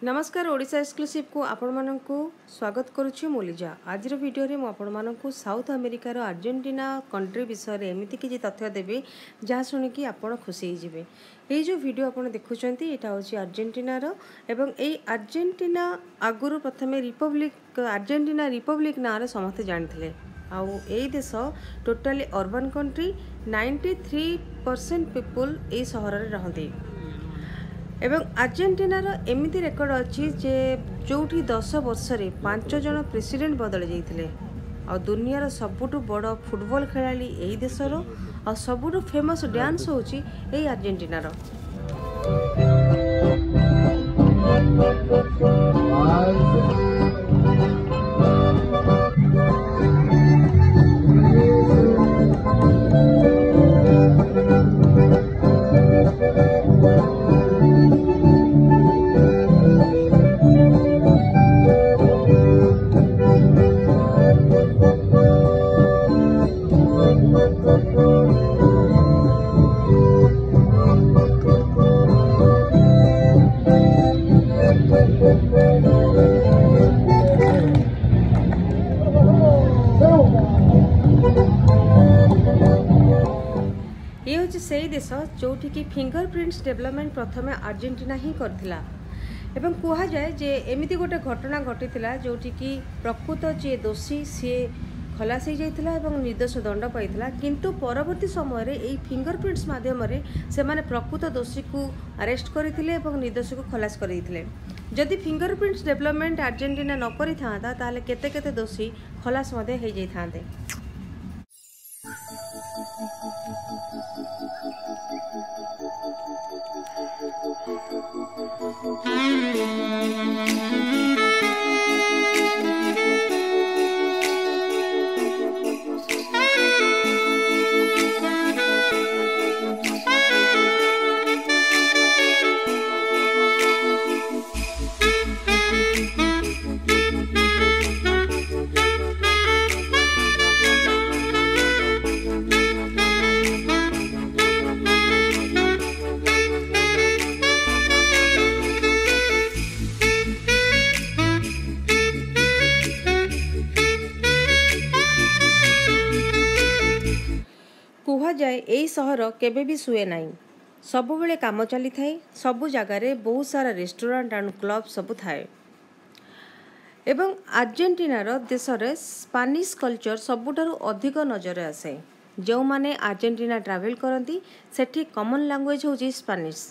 नमस्कार ओडिशा एक्सक्लूसिव को आपण मानकु स्वागत करुच्ची मोलिजा। आज वीडियो रे मु आपण मानकु साउथ अमेरिका रो अर्जेंटीना कंट्री विषय रे एमिति किछि तथ्य देबे जहा सुनि कि आपण खुशी ही जिवे। ए जो वीडियो आपण देखुचंती एटा होची अर्जेंटीना रो एवं ए अर्जेंटीना आगुरु प्रथमे रिपब्लिक अर्जेंटीना रिपब्लिक ना रे समस्त जानथिले। आउ ए देश टोटली अर्बन कंट्री 93% पीपल ए शहर रे रहंती एवं अर्जेंटीनार एमिति रेकर्ड अच्छी जे जोठी 10 वर्ष रे 5 जन प्रेसिडेंट बदल जाइथिले आ दुनियार सबुठु बड़ फुटबॉल खेलाड़ी एही देशर आ सबुठु फेमस डांस होची एही अर्जेंटीनार। ये हूँ से देश जोठी की फिंगरप्रिंट्स डेवलपमेंट प्रथमे अर्जेंटीना ही करथिला एवं कहा जाए जे एमिति गोटे घटना घटी जोठी की प्रकृत जे दोषी सी खलास हो जाइथिला एवं निर्दोष दंड पाइथिला किंतु परवर्ती समय रे एई फिंगरप्रिंट्स माध्यम रे से माने प्रकृत दोषी को अरेस्ट करथिले एवं निर्दोष को खलास करथिले। जदि फिंगरप्रिंट्स डेवलपमेंट अर्जेंटीना न करि थांता ताले केते केते दोषी खलास मध्ये हो जाई थांते। कहा जाए यही सहर केबे भी सुए नाई सबु बेले काम चली थाए सबु जगार बहुत सारा रेस्टोरेंट एंड क्लब सब थाए एवं अर्जेंटीनार देश रे स्पेनिश कल्चर सबुठारु अधिक नजर आसे। जो माने अर्जेंटीना ट्रैवल करती सेठी कॉमन लैंग्वेज होची स्पेनिश।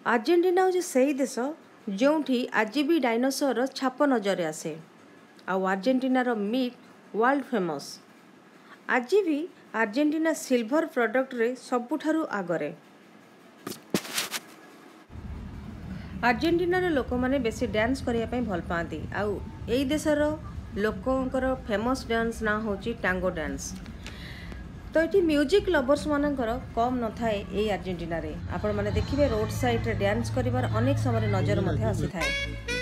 अर्जेंटीना होची सही देश जोठी आज भी डायनासोर छाप नजर आसे आ अर्जेंटीनार मीट वर्ल्ड फेमस। आज भी अर्जेंटीना सिल्वर प्रोडक्ट रे सबुठारु आगरे। अर्जेंटीनार लोक माने बेसी डांस करिया पई भल पाती आउ एई देशर लोकंकर फेमस डांस ना होची टांगो डांस। तो ये म्यूजिक लवर्स मानकर कम न थाए एई अर्जेंटीना रे आपण माने देखिबे रोड साइड रे डांस करिवार अनेक समय नजर मध्ये आसी थाए।